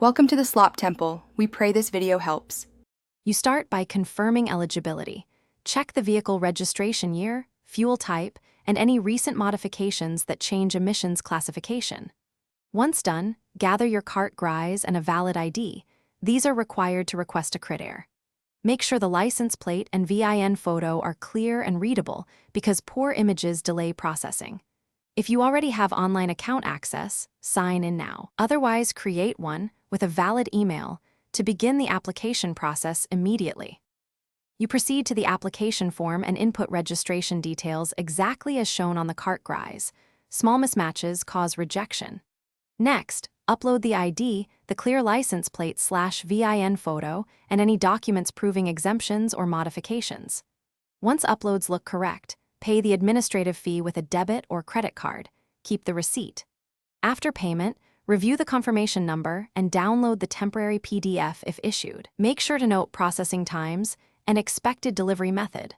Welcome to the Slop Temple. We pray this video helps. You start by confirming eligibility. Check the vehicle registration year, fuel type, and any recent modifications that change emissions classification. Once done, gather your cart GRIs and a valid ID. These are required to request a crit-air. Make sure the license plate and VIN photo are clear and readable because poor images delay processing. If you already have online account access, sign in now. Otherwise, create one with a valid email to begin the application process immediately. You proceed to the application form and input registration details exactly as shown on the cart GRIs. Small mismatches cause rejection. Next, upload the ID, the clear license plate / VIN photo, and any documents proving exemptions or modifications. Once uploads look correct, pay the administrative fee with a debit or credit card. Keep the receipt. After payment, review the confirmation number and download the temporary PDF if issued. Make sure to note processing times and expected delivery method.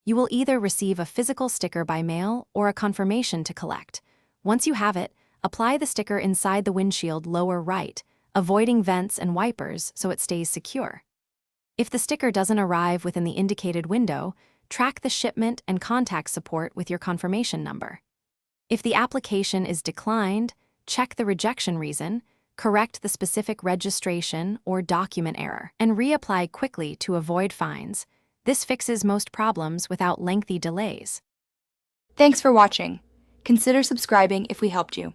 You will either receive a physical sticker by mail or a confirmation to collect. Once you have it, apply the sticker inside the windshield lower right, avoiding vents and wipers so it stays secure. If the sticker doesn't arrive within the indicated window, track the shipment and contact support with your confirmation number. If the application is declined, check the rejection reason, correct the specific registration or document error, and reapply quickly to avoid fines. This fixes most problems without lengthy delays. Thanks for watching. Consider subscribing if we helped you.